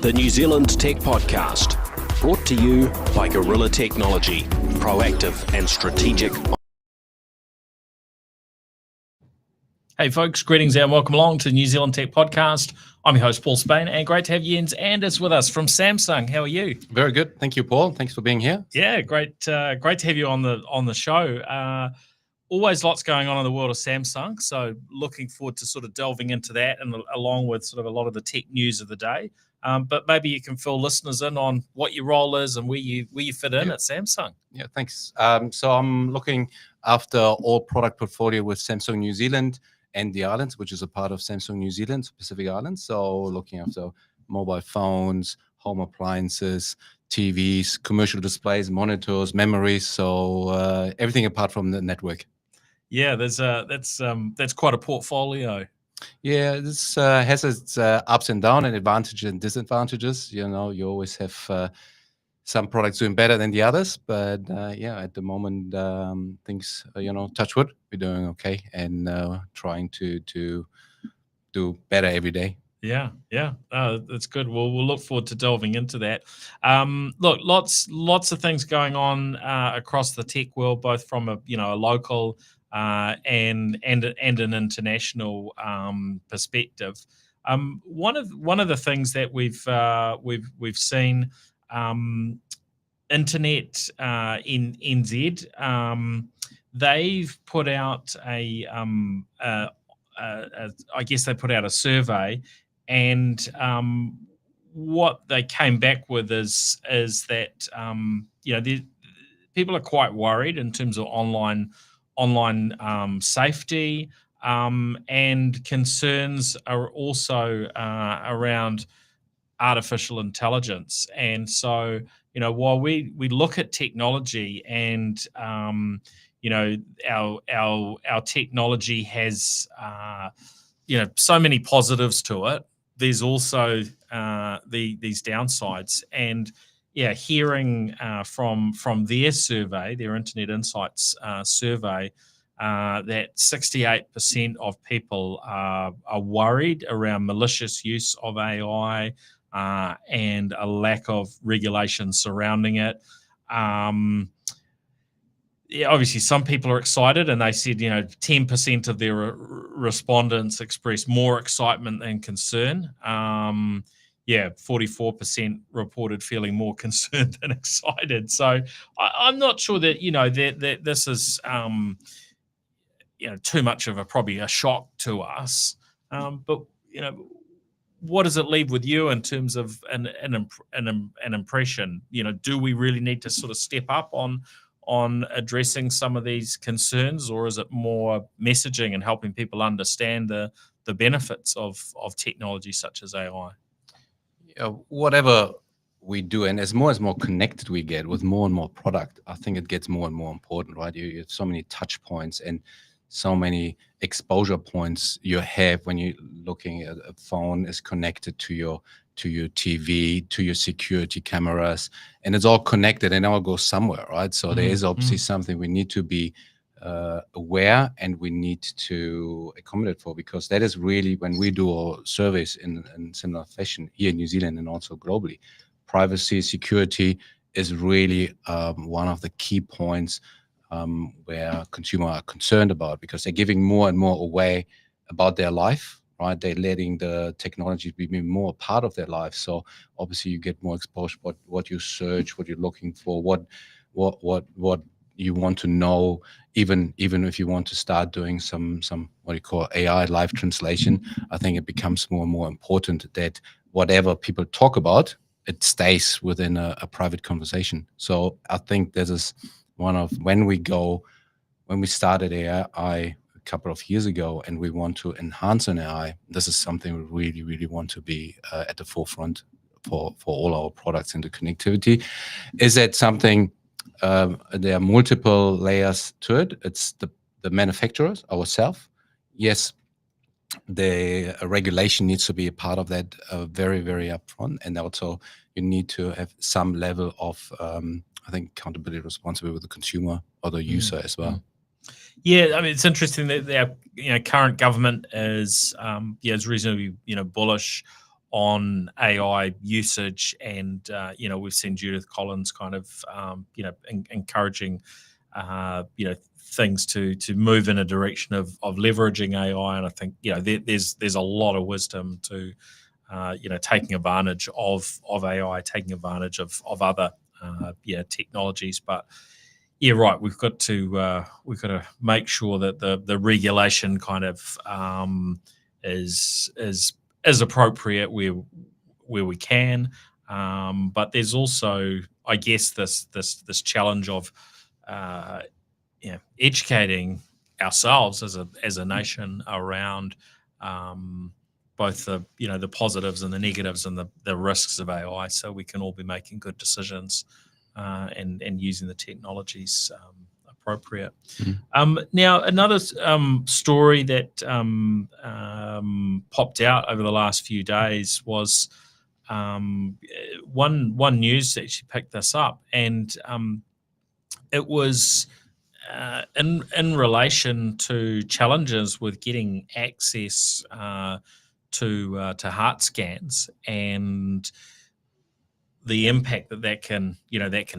the New Zealand Tech Podcast, brought to you by Gorilla Technology, proactive and strategic. Hey folks, greetings and welcome along to the New Zealand Tech Podcast. I'm your host, Paul Spain, and great to have Jens Anders with us from Samsung. How are you? Very good. Thank you, Paul. Thanks for being here. Yeah, great to have you on the show. Always lots going on in the world of Samsung, so looking forward to sort of delving into that and along with sort of a lot of the tech news of the day. But maybe you can fill listeners in on what your role is and where you fit in at Samsung. Yeah, thanks. So I'm looking after all product portfolio with Samsung New Zealand and the islands, which is a part of Samsung New Zealand, Pacific Islands. So looking after mobile phones, home appliances, TVs, commercial displays, monitors, memories. So everything apart from the network. Yeah, that's quite a portfolio. Yeah, this has its ups and downs and advantages and disadvantages. You know, you always have some products doing better than the others, but yeah, at the moment, things, touch wood, we're doing okay and trying to do better every day. Yeah, that's good. We'll look forward to delving into that. Look, lots of things going on across the tech world, both from a local and an international perspective. One of the things that we've seen, Internet in NZ, they've put out I guess they put out a survey, and what they came back with is that people are quite worried in terms of online safety, and concerns are also around artificial intelligence. And so, while we look at technology and our technology has so many positives to it, there's also these downsides. And hearing from their survey, their Internet Insights survey, that 68% of people are worried around malicious use of AI and a lack of regulation surrounding it. Obviously, some people are excited, and they said, 10% of their respondents expressed more excitement than concern. 44% reported feeling more concerned than excited. So I'm not sure that that this is too much of probably a shock to us. But what does it leave with you in terms of an impression? Do we really need to sort of step up on addressing some of these concerns, or is it more messaging and helping people understand the benefits of technology such as AI? Whatever we do, and as more connected we get with more and more product, I think it gets more and more important, right? You have so many touch points and so many exposure points you have when you're looking at a phone is connected to your TV, to your security cameras, and it's all connected and it all goes somewhere, right? So there is obviously something we need to be aware and we need to accommodate for, because that is really, when we do our surveys in similar fashion here in New Zealand and also globally, privacy, security is really one of the key points where consumers are concerned about, because they're giving more and more away about their life, right? They're letting the technology be more a part of their life. So obviously you get more exposure, what you search, what you're looking for, what you want to know, even if you want to start doing some what you call AI live translation. I think it becomes more and more important that whatever people talk about, it stays within a private conversation. So I think this is one of, when we started AI a couple of years ago and we want to enhance an AI, this is something we really, really want to be at the forefront for all our products into connectivity. Is that something, there are multiple layers to it. It's the manufacturers, ourselves. Yes, the regulation needs to be a part of that very, very upfront. And also you need to have some level of, I think, accountability, responsibility with the consumer or the user as well. Yeah, I mean, it's interesting that our current government is reasonably bullish on AI usage, and we've seen Judith Collins kind of encouraging things to move in a direction of leveraging AI, and I think there's a lot of wisdom to taking advantage of AI, taking advantage of other technologies, but yeah, right. We've got to make sure that the regulation kind of is appropriate where we can, but there's also, I guess, this challenge of educating ourselves as a nation around both the positives and the negatives and the risks of AI, so we can all be making good decisions and using the technologies appropriate. Now, another story that popped out over the last few days was one news that actually picked this up, and it was in relation to challenges with getting access to heart scans, and the impact that can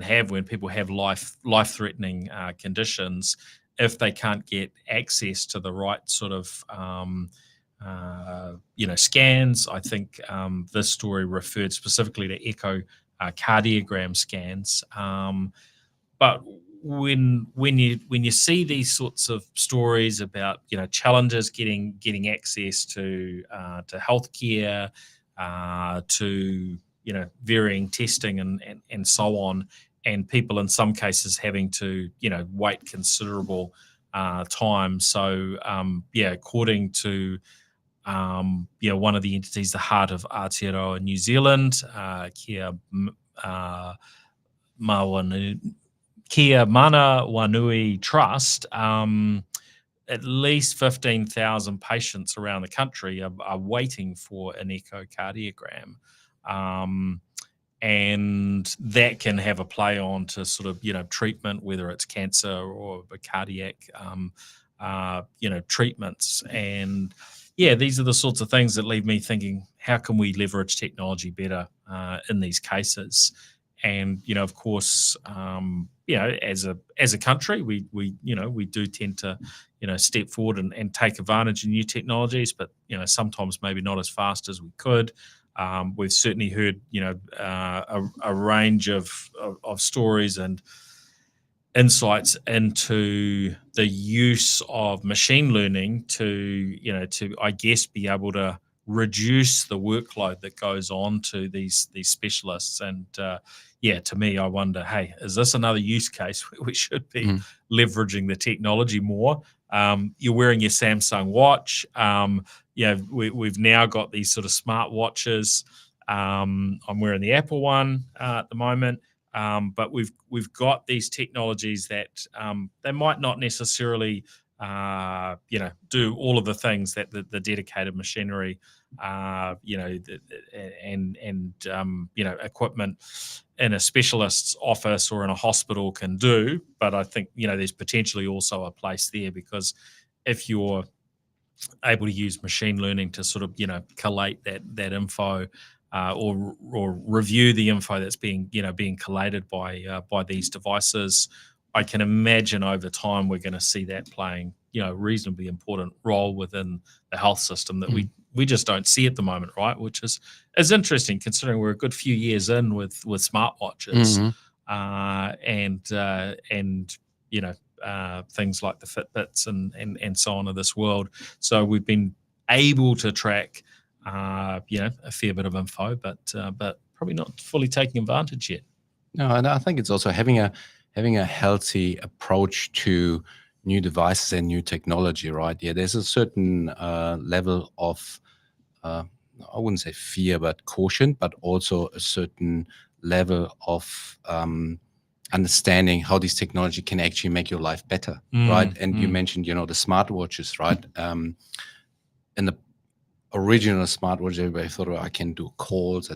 have when people have life-threatening conditions if they can't get access to the right sort of scans. I think this story referred specifically to echocardiogram scans, but when you see these sorts of stories about challenges getting access to healthcare, to varying testing and so on, and people in some cases having to wait considerable time. So according to one of the entities, the Heart of Aotearoa New Zealand, Kia Mana Wanui Trust, at least 15,000 patients around the country are waiting for an echocardiogram. And that can have a play on to sort of, treatment, whether it's cancer or cardiac, treatments. And yeah, these are the sorts of things that leave me thinking, how can we leverage technology better in these cases? And, of course, as a country, we do tend to, step forward and take advantage of new technologies, but, sometimes maybe not as fast as we could. We've certainly heard, a range of stories and insights into the use of machine learning to I guess be able to reduce the workload that goes on to these specialists. And to me, I wonder, hey, is this another use case where we should be leveraging the technology more? You're wearing your Samsung watch. We've now got these sort of smart watches. I'm wearing the Apple one at the moment. But we've got these technologies that they might not necessarily do all of the things that the dedicated machinery equipment in a specialist's office or in a hospital can do. But I think there's potentially also a place there, because if you're able to use machine learning to sort of collate that info, or review the info that's being collated by these devices, I can imagine over time we're going to see that playing a reasonably important role within the health system that we just don't see at the moment, right? Which is interesting, considering we're a good few years in with smartwatches, and things like the Fitbits and so on of this world. So we've been able to track a fair bit of info, but probably not fully taking advantage yet. No, and I think it's also having a healthy approach to new devices and new technology, right? Yeah, there's a certain level of I wouldn't say fear, but caution, but also a certain level of understanding how this technology can actually make your life better, right? And you mentioned, the smartwatches, right? In the original smartwatch, everybody thought, I can do calls.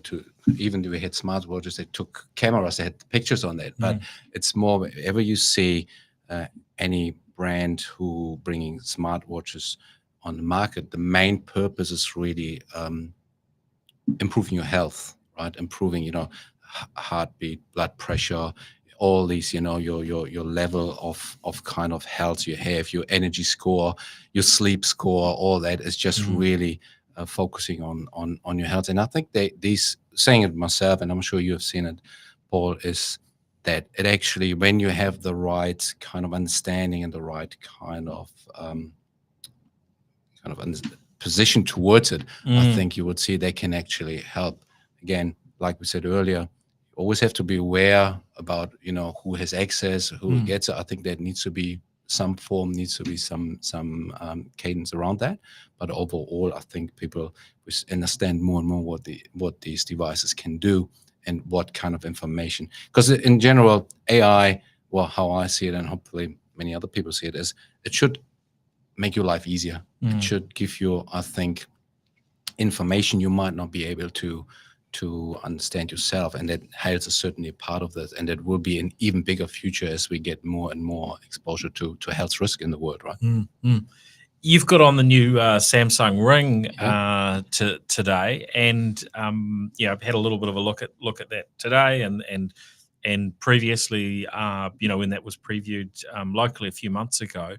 Even though we had smartwatches, they took cameras, they had pictures on that. But it's more, whenever you see any brand who bringing smartwatches on the market, the main purpose is really improving your health, right? Improving, heartbeat, blood pressure, all these, your level of kind of health you have, your energy score, your sleep score, all that is just really focusing on your health. And I think these, saying it myself, and I'm sure you have seen it, Paul, is that it actually, when you have the right kind of understanding and the right kind of position towards it, I think you would see they can actually help. Again, like we said earlier, you always have to be aware about, who has access, who gets it. I think there needs to be some form, needs to be some cadence around that. But overall, I think people understand more and more what these devices can do and what kind of information. Because in general, AI, well, how I see it, and hopefully many other people see it, is it should make your life easier. It should give you, I think, information you might not be able to understand yourself, and that health is certainly a part of this, and it will be an even bigger future as we get more and more exposure to health risk in the world, right? You've got on the new Samsung Ring today, and I've had a little bit of a look at that today, and previously, when that was previewed locally a few months ago.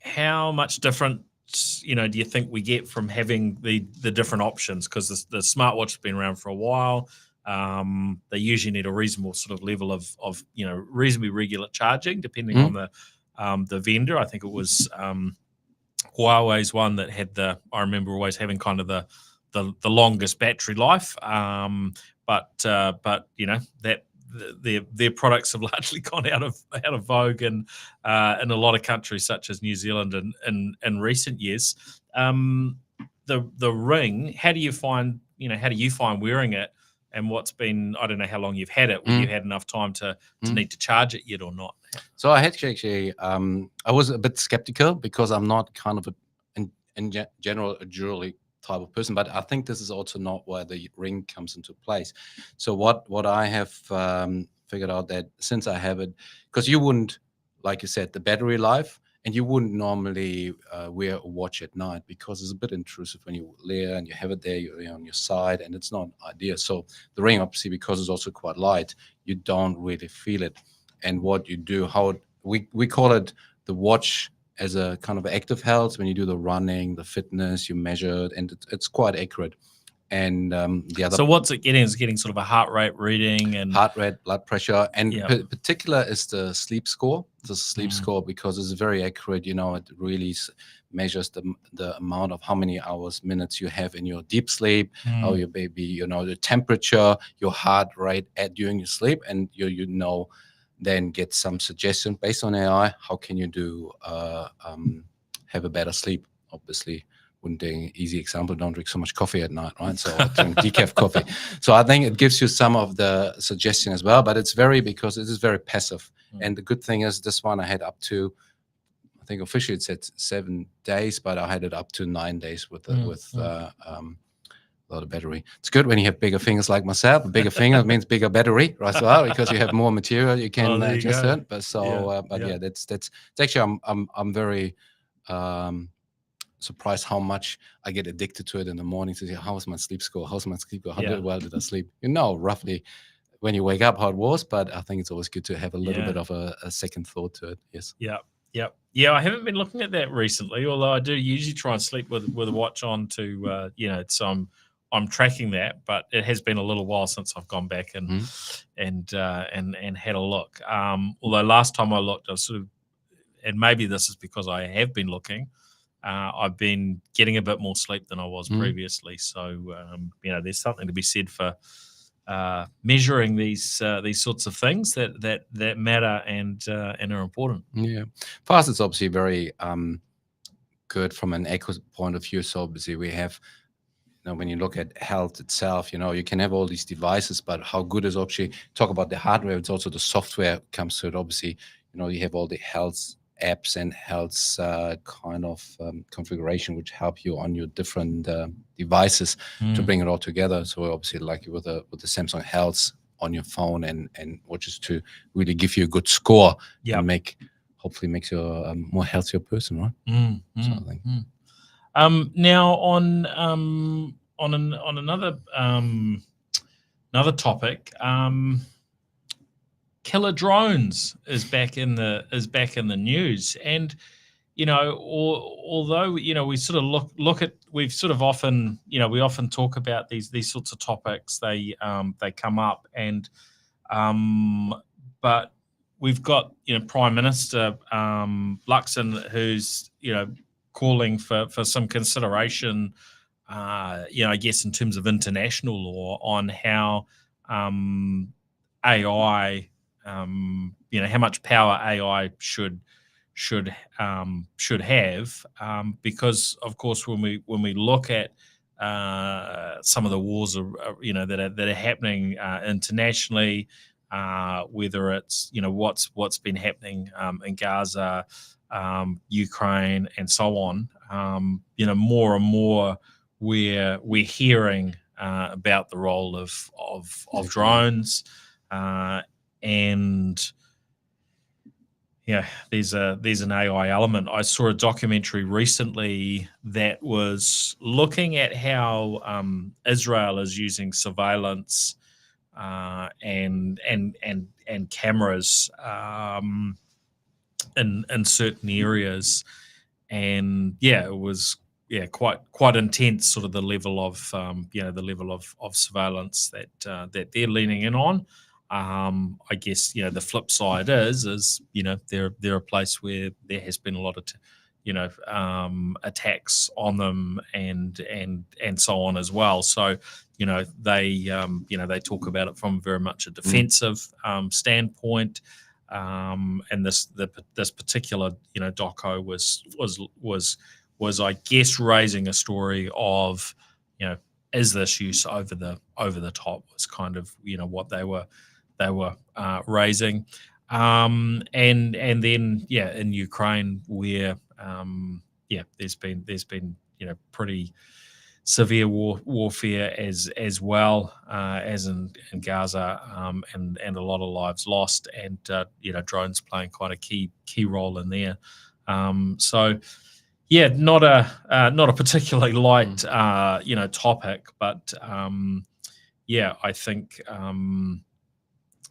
How much different, do you think we get from having the different options? Because the smartwatch has been around for a while. They usually need a reasonable sort of level of reasonably regular charging, depending on the vendor. I think it was Huawei's one that had I remember always having kind of the longest battery life. But that their products have largely gone out of vogue in a lot of countries such as New Zealand in recent years. The Ring, how do you find wearing it, and what's been, I don't know how long you've had it, whether you had enough time to need to charge it yet or not? So I had actually, I was a bit skeptical because I'm not kind of in general a jewelry type of person, but I think this is also not where the Ring comes into place. So what I have figured out, that since I have it, because you wouldn't, like you said, the battery life, and you wouldn't normally wear a watch at night because it's a bit intrusive when you lay and you have it there, you're on your side, and it's not ideal. So the Ring, obviously, because it's also quite light, you don't really feel it. And what you do, we call it the watch as a kind of active health. When you do the running, the fitness, you measure it, and it's quite accurate. And the other. So what's it getting? Is it getting sort of a heart rate reading and heart rate, blood pressure, and particular is the sleep score. The sleep score, because it's very accurate. It really measures the amount of how many hours, minutes you have in your deep sleep, how your baby, the temperature, your heart rate during your sleep, and then get some suggestion based on AI. How can you do have a better sleep? Obviously, wouldn't do an easy example. Don't drink so much coffee at night, right? So I drink decaf coffee. So I think it gives you some of the suggestion as well, but because it is very passive. And the good thing is, this one I had up to, I think officially it said 7 days, but I had it up to 9 days with a lot of battery. It's good when you have bigger fingers like myself. A bigger finger means bigger battery, right? So because you have more material, you can adjust it. But that's actually, I'm very surprised how much I get addicted to it in the morning to say, how's my sleep score? How's my sleep score? How well did I sleep? Roughly when you wake up how it was, but I think it's always good to have a little bit of a second thought to it. Yes. Yeah, I haven't been looking at that recently, although I do usually try and sleep with a watch on to, so I'm tracking that, but it has been a little while since I've gone back and had a look. Although last time I looked, I was sort of, and maybe this is because I have been looking, I've been getting a bit more sleep than I was previously. So there's something to be said for measuring these sorts of things that matter and are important. Yeah, for us it's obviously very good from an eco point of view. So obviously we have, when you look at health itself, you can have all these devices, but how good is actually, talk about the hardware, it's also the software comes to it. Obviously, you have all the health apps and health kind of configuration which help you on your different devices to bring it all together. So obviously, like with the Samsung Health on your phone and watches to really give you a good score and hopefully makes you a more healthier person, right? So I think. Now on another topic, killer drones is back in the news, and although we sort of look at, we've sort of often we often talk about these sorts of topics. They come up, and but we've got Prime Minister Luxon, who's calling for some consideration, I guess in terms of international law on how AI, how much power AI should have, because of course when we look at some of the wars that are happening internationally, whether it's what's been happening in Gaza, Ukraine, and so on, more and more we're hearing about the role of drones, and there's an AI element. I saw a documentary recently that was looking at how Israel is using surveillance and cameras in certain areas, and it was quite intense, sort of the level of surveillance that they're leaning in on. I guess the flip side is they're a place where there has been a lot of attacks on them and so on as well. So they talk about it from very much a defensive standpoint. And this particular doco was I guess raising a story of is this use over the top, was kind of what they were raising, and then in Ukraine, where there's been pretty severe warfare as well as in Gaza, and a lot of lives lost, and drones playing quite a key role in there. So not a particularly light topic, but I think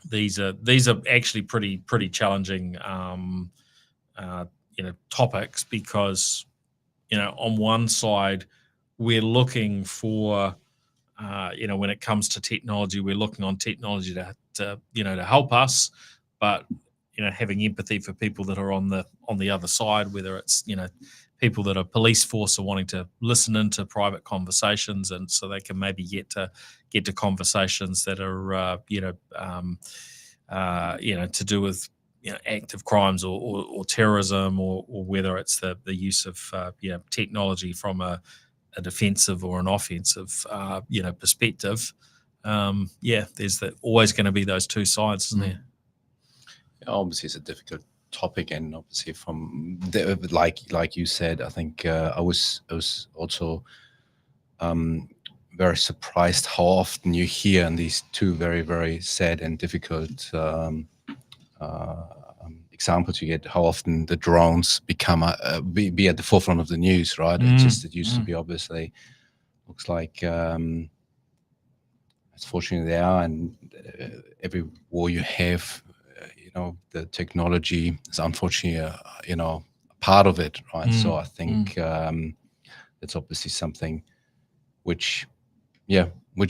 these are actually pretty challenging topics, because on one side we're looking for when it comes to technology, we're looking on technology to help us, but having empathy for people that are on the other side, whether it's people that are police force are wanting to listen into private conversations, and so they can maybe get to conversations that are to do with active crimes or terrorism, or whether it's the use of technology from a defensive or an offensive perspective. There's always going to be those two sides, isn't there? Obviously, it's a difficult topic, and obviously from like you said, I think I was also very surprised how often you hear in these two very, very sad and difficult examples you get, how often the drones become be at the forefront of the news, right? It used to be, obviously, looks like unfortunately they are, and every war you have, the technology is unfortunately a part of it, right? So I think it's obviously something which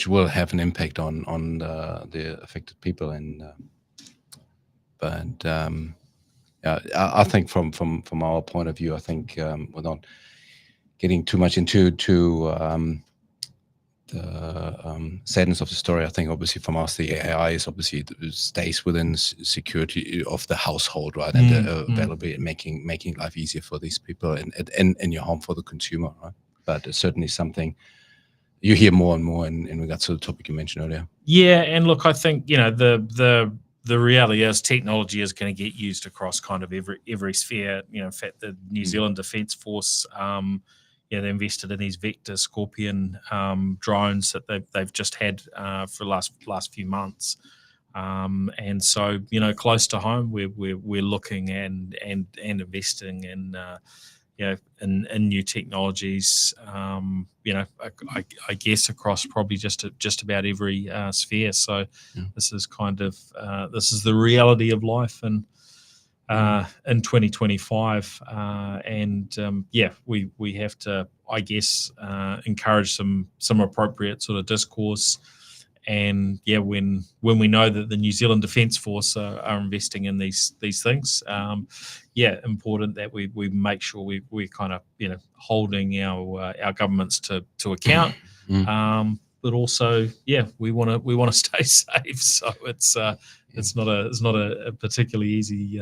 will have an impact on the affected people, and I think from our point of view, I think without getting too much into the sadness of the story, I think obviously from us, the AI is obviously stays within security of the household, right? And availability, making life easier for these people, and your home for the consumer, right? But it's certainly something you hear more and more in regards to the topic you mentioned earlier. Yeah, and look, I think the reality is technology is going to get used across kind of every sphere. In fact, the New Zealand Defence Force, they invested in these Vector Scorpion drones that they've just had for the last few months, and so close to home, we're looking and investing in in new technologies, I guess across probably just about every sphere. So this is this is the reality of life in 2025, we have to, I guess, encourage some appropriate sort of discourse. And when we know that the New Zealand Defence Force are investing in these things, important that we make sure we're kind of holding our governments to account. But also, we want to stay safe. So it's not a particularly easy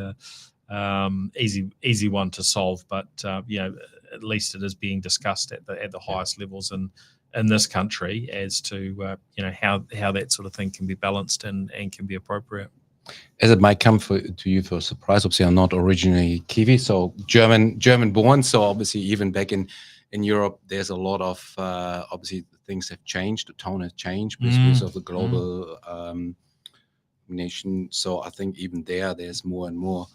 one to solve. But at least it is being discussed at the highest levels in this country as to how that sort of thing can be balanced and can be appropriate. As it might come to you for a surprise, obviously I'm not originally Kiwi, so German born. So obviously even back in Europe, there's a lot of obviously things have changed. The tone has changed because of the global nation. So I think even there's more and more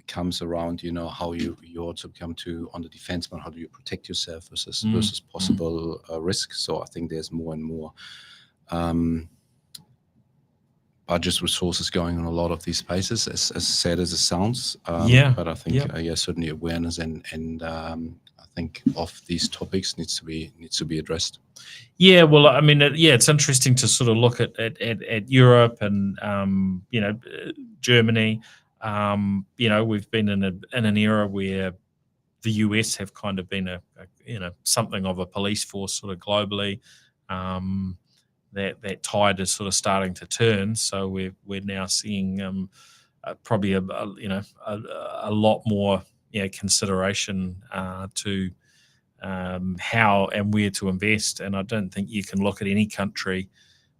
comes around, how you also come to on the defense, but how do you protect yourself versus possible risk. So I think there's more and more budget resources going on a lot of these spaces, as sad as it sounds. But I think certainly awareness and I think of these topics needs to be addressed. Yeah, well, I mean, it's interesting to sort of look at Europe and Germany. We've been in an era where the US have kind of been a something of a police force sort of globally. That tide is sort of starting to turn. So we're now seeing probably a lot more consideration to how and where to invest. And I don't think you can look at any country.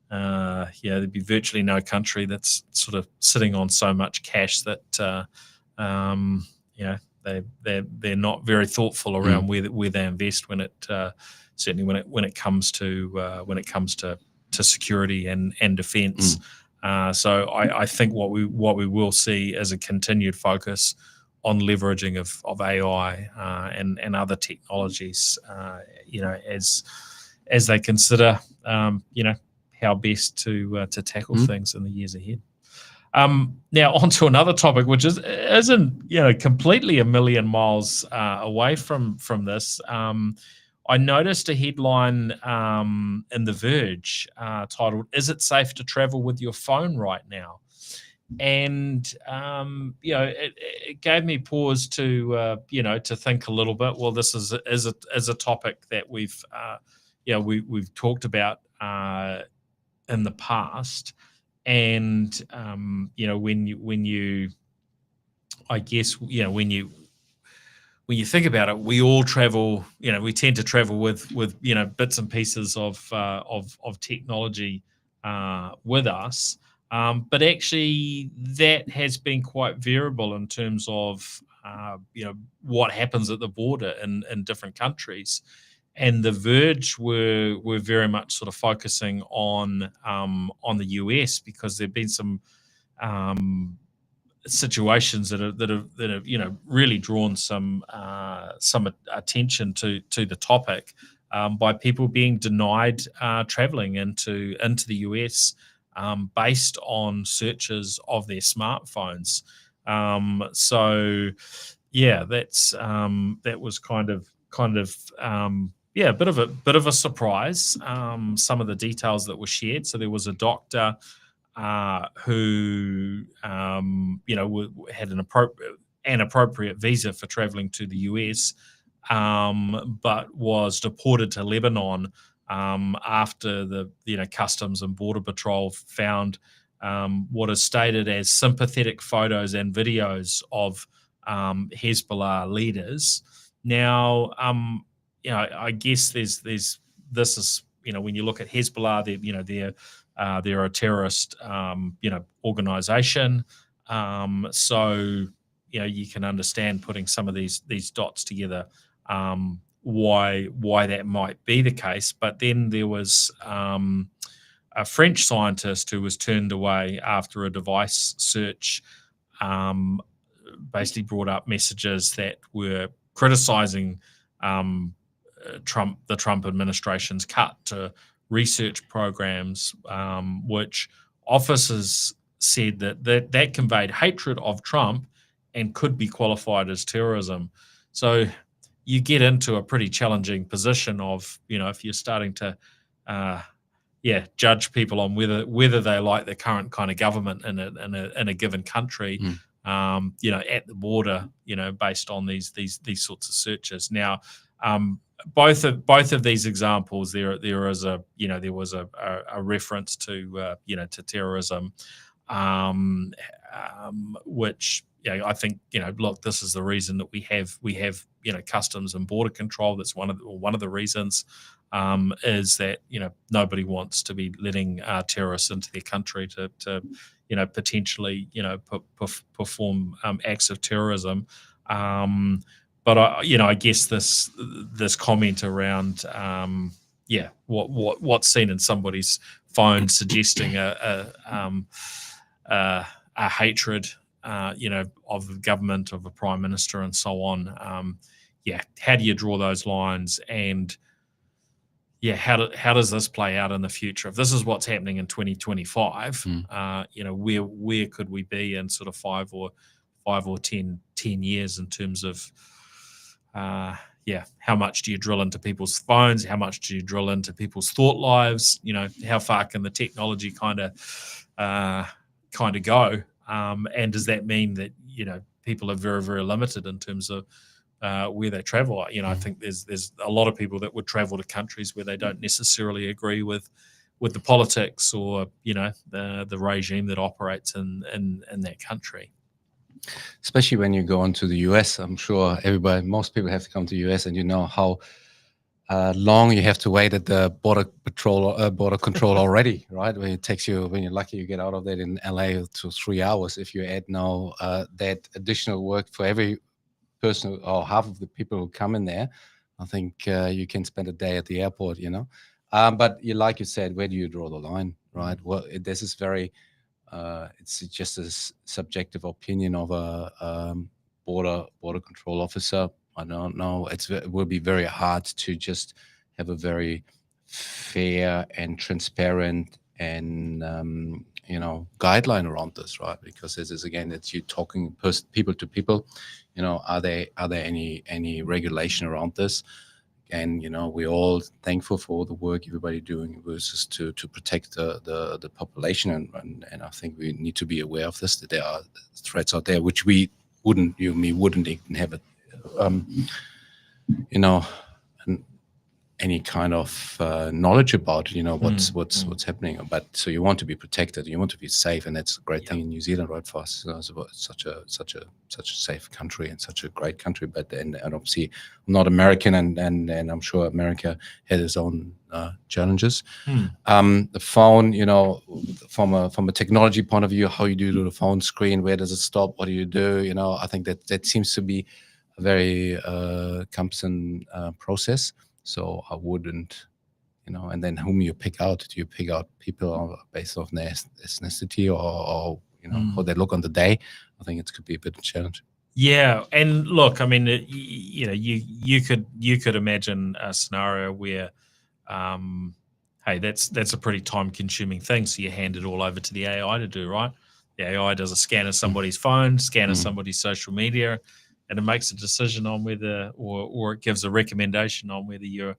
There'd be virtually no country that's sort of sitting on so much cash that they're not very thoughtful around where they invest when it certainly when it comes to security and defence. So I think what we will see is a continued focus on leveraging of AI and other technologies, as they consider how best to tackle things in the years ahead. Now on to another topic, which isn't completely a million miles away from this. I noticed a headline in The Verge titled, "Is it safe to travel with your phone right now?" And it gave me pause to think a little bit. Well, this is a topic that we've talked about in the past, and when you think about it, we all travel. We tend to travel with bits and pieces of technology with us. But actually, that has been quite variable in terms of what happens at the border in different countries. And The Verge were very much sort of focusing on the US, because there've been some situations that have really drawn some attention to the topic by people being denied traveling into the US based on searches of their smartphones. That was kind of a bit of a surprise. Some of the details that were shared. So there was a doctor who had an appropriate visa for traveling to the US, but was deported to Lebanon after the Customs and Border Patrol found what is stated as sympathetic photos and videos of Hezbollah leaders. Now, I guess this is when you look at Hezbollah, they're a terrorist organization. So you can understand putting some of these dots together, why that might be the case. But then there was a French scientist who was turned away after a device search basically brought up messages that were criticizing the Trump administration's cut to research programs, which officers said that conveyed hatred of Trump and could be qualified as terrorism. So you get into a pretty challenging position of, if you're starting to judge people on whether they like the current kind of government in a given country, at the border, based on these sorts of searches. Now, both of these examples, there was a reference to to terrorism, which I think look, this is the reason that we have customs and border control. That's one of the reasons. Is that nobody wants to be letting terrorists into their country to potentially perform acts of terrorism. But I guess this comment around what's seen in somebody's phone suggesting a hatred of the government, of a prime minister, and so on. How do you draw those lines? And how does this play out in the future? If this is what's happening in 2025, where could we be in sort of 5 or 10 years in terms of how much do you drill into people's phones? How much do you drill into people's thought lives? How far can the technology kind of go? And does that mean that people are very, very limited in terms of where they travel? I think there's a lot of people that would travel to countries where they don't necessarily agree with the politics or the regime that operates in that country. Especially when you go into the US, I'm sure most people have to come to the US, and how long you have to wait at the border control already, right? When you're lucky, you get out of that in LA to 3 hours. If you add now that additional work for every person or half of the people who come in there, I think you can spend a day at the airport, But like you said, where do you draw the line, right? Well, this is very, it's just a subjective opinion of a border control officer. I don't know. It will be very hard to just have a very fair and transparent and guideline around this, right? Because this is, again, it's you talking people to people. Are there any regulation around this? And we're all thankful for all the work everybody doing versus to protect the population, and I think we need to be aware of this, that there are threats out there which we wouldn't even have any kind of knowledge about what's happening. But so you want to be protected, you want to be safe, and that's a great thing in New Zealand, right? For us, it's such a safe country and such a great country. But and obviously, I'm not American, and I'm sure America has its own challenges. The phone, from a technology point of view, how you do the phone screen, where does it stop? What do you do? I think that seems to be a very cumbersome process. So I wouldn't, and then whom you pick out? Do you pick out people based on their ethnicity or how they look on the day? I think it could be a bit of a challenge. Yeah, and look, I mean, you could imagine a scenario where, hey, that's a pretty time-consuming thing. So you hand it all over to the AI to do, right? The AI does a scan of somebody's phone, scan of somebody's social media, and it makes a decision on whether, or it gives a recommendation on whether you're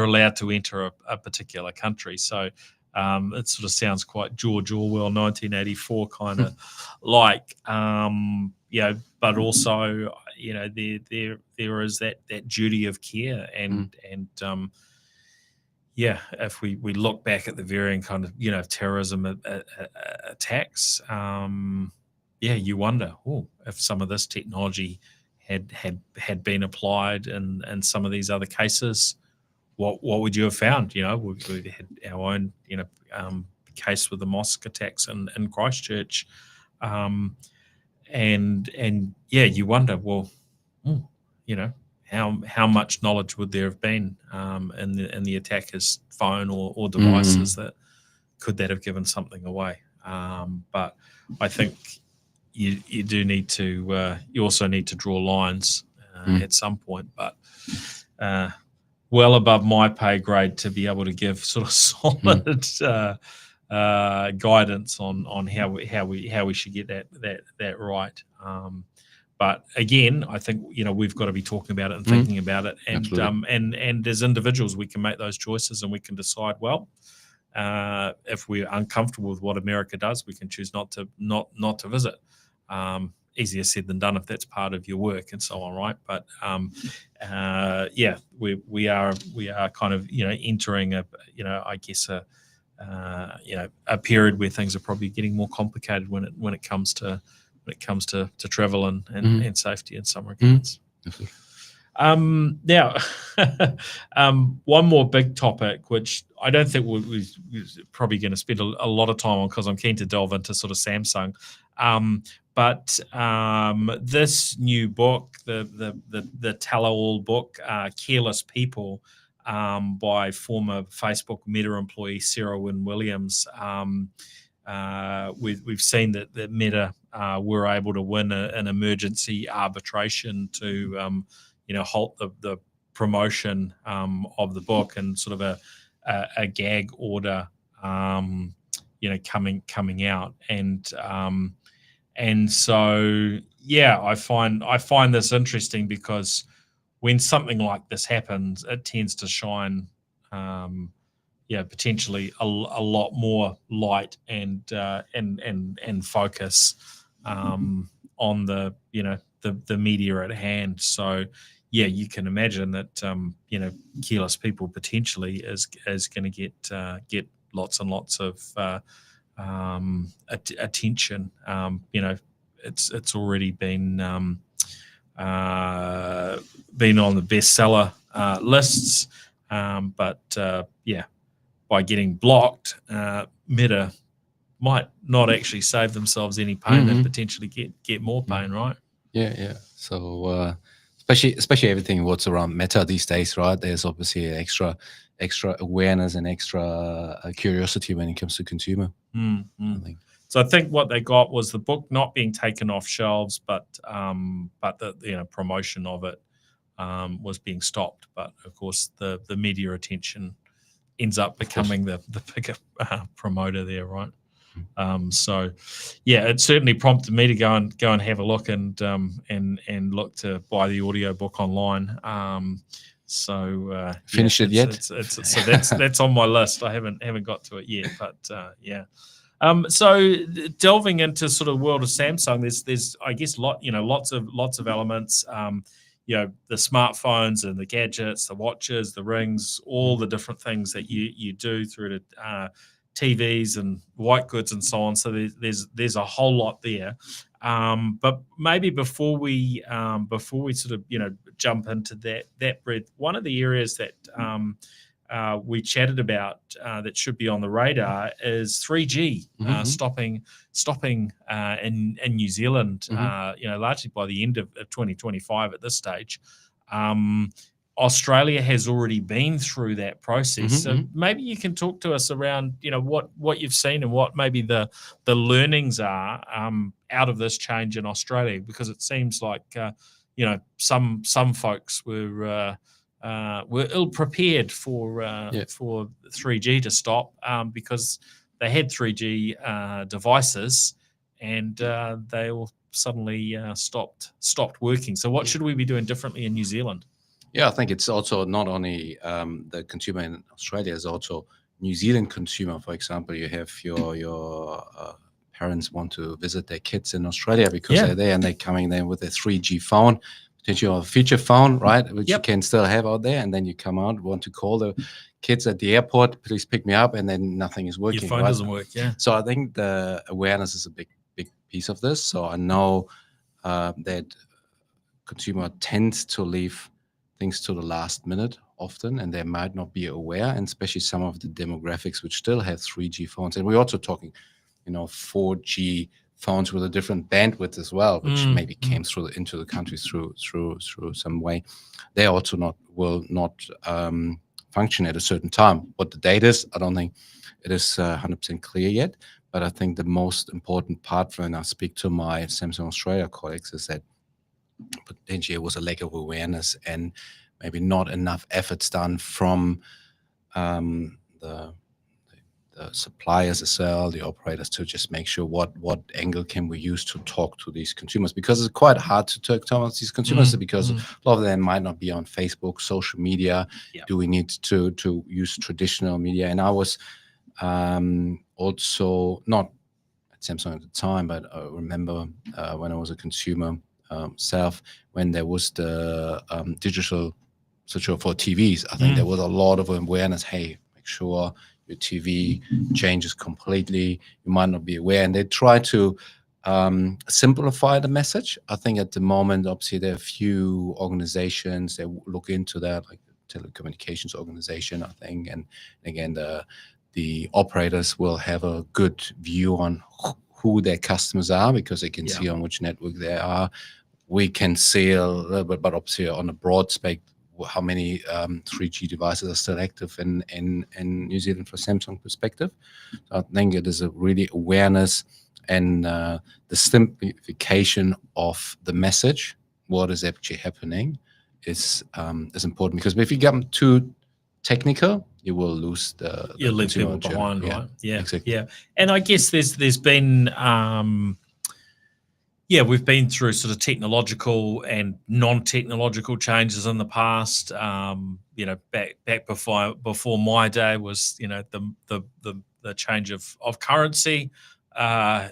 allowed to enter a particular country. So it sort of sounds quite George Orwell, 1984 kind of like, but also, there is that duty of care and if we look back at the varying kind of, terrorism attacks, you wonder, if some of this technology had been applied in some of these other cases, what would you have found? We had our own, case with the mosque attacks in Christchurch, and you wonder, well, how much knowledge would there have been in the attacker's phone or devices that have given something away? But I think you do need to you also need to draw lines at some point, but well above my pay grade to be able to give sort of solid guidance on how we should get that right. But again, I think we've got to be talking about it and thinking about it, and and as individuals, we can make those choices and we can decide. Well, if we're uncomfortable with what America does, we can choose not to visit. Easier said than done if that's part of your work and so on, right? But we are kind of entering a I guess a period where things are probably getting more complicated when it comes to travel and safety in some regards. Now, one more big topic, which I don't think we're probably going to spend a lot of time on because I'm keen to delve into sort of Samsung. But this new book, the tell-all book, Careless People, by former Facebook Meta employee Sarah Wynne Williams, we've seen that Meta were able to win an emergency arbitration to halt the promotion of the book, and sort of a gag order coming out, and so I find this interesting because when something like this happens, it tends to shine potentially a lot more light and focus on the media at hand. So you can imagine that Careless People potentially is going to get lots and lots of attention. It's already been on the bestseller lists, but by getting blocked, Meta might not actually save themselves any pain and potentially get more pain, right? Yeah. So especially everything what's around Meta these days, right? There's obviously extra awareness and extra curiosity when it comes to consumer. I think. So I think what they got was the book not being taken off shelves, but the promotion of it was being stopped. But of course, the media attention ends up becoming the bigger promoter there, right? So it certainly prompted me to go and have a look and look to buy the audio book online. Finished it yet? So that's on my list. I haven't got to it yet, but so delving into sort of world of Samsung, there's I guess lots of elements. The smartphones and the gadgets, the watches, the rings, all the different things that you do through to TVs and white goods and so on. So there's a whole lot there. But maybe before we sort of jump into that breadth, one of the areas that we chatted about that should be on the radar is 3G stopping in New Zealand. Largely by the end of 2025 at this stage. Australia has already been through that process, so maybe you can talk to us around what you've seen and what maybe the learnings are out of this change in Australia, because it seems like some folks were ill prepared for 3G to stop because they had 3G devices and they all suddenly stopped working. So what should we be doing differently in New Zealand? Yeah, I think it's also not only the consumer in Australia, it's also New Zealand consumer. For example, you have your parents want to visit their kids in Australia because they're there and they're coming there with a 3G phone, potentially a feature phone, right, which you can still have out there. And then you come out, want to call the kids at the airport, please pick me up, and then nothing is working. Your phone doesn't work, So I think the awareness is a big piece of this. So I know that consumer tends to leave things to the last minute often, and they might not be aware, and especially some of the demographics which still have 3G phones. And we're also talking, 4G phones with a different bandwidth as well, which maybe came into the country through some way. They also will not function at a certain time. What the date is, I don't think it is 100% clear yet. But I think the most important part when I speak to my Samsung Australia colleagues is that potentially it was a lack of awareness and maybe not enough efforts done from the suppliers as well, the operators, to just make sure what angle can we use to talk to these consumers, because it's quite hard to talk to these consumers because a lot of them might not be on Facebook, social media. Yeah. Do we need to use traditional media? And I was also not at Samsung at the time, but I remember when I was a consumer self, when there was the digital switch for TVs, I think there was a lot of awareness. Hey, make sure your TV changes completely. You might not be aware, and they try to simplify the message. I think at the moment, obviously, there are a few organizations that look into that, like the telecommunications organization, I think, and again, the operators will have a good view on who their customers are, because they can see on which network they are. We can see a little bit, but obviously on a broad spectrum, how many 3G devices are still active in New Zealand for Samsung perspective. So I think it is a really awareness and the simplification of the message, what is actually happening, is important, because if you get too technical, you will lose the You'll leave consumer people journey. behind, right? Yeah, exactly. yeah. And I guess there's been we've been through sort of technological and non-technological changes in the past. Back before my day was, the change of currency. So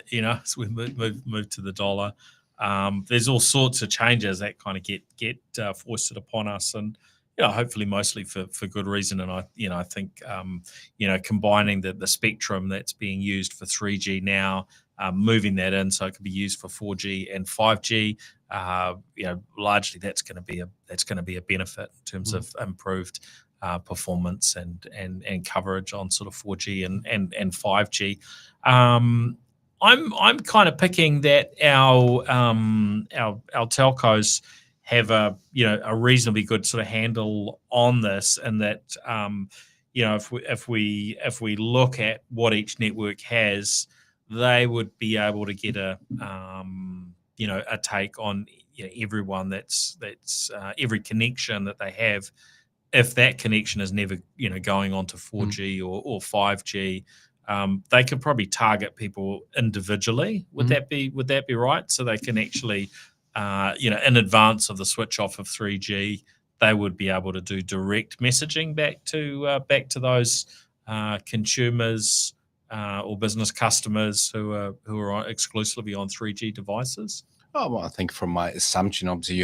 we moved to the dollar. There's all sorts of changes that kind of get foisted upon us, and hopefully mostly for good reason. And I think combining the spectrum that's being used for 3G now, moving that in so it can be used for 4G and 5G. Largely that's going to be a benefit in terms of improved performance and coverage on sort of 4G and 5G. I'm kind of picking that our telcos have a reasonably good sort of handle on this, and that if we look at what each network has, they would be able to get a take on everyone that's every connection that they have. If that connection is never going on to 4G or 5G, they could probably target people individually. Would that be right? So they can actually in advance of the switch off of 3G, they would be able to do direct messaging back to those consumers or business customers who are exclusively on 3G devices. Oh, well, I think from my assumption, obviously,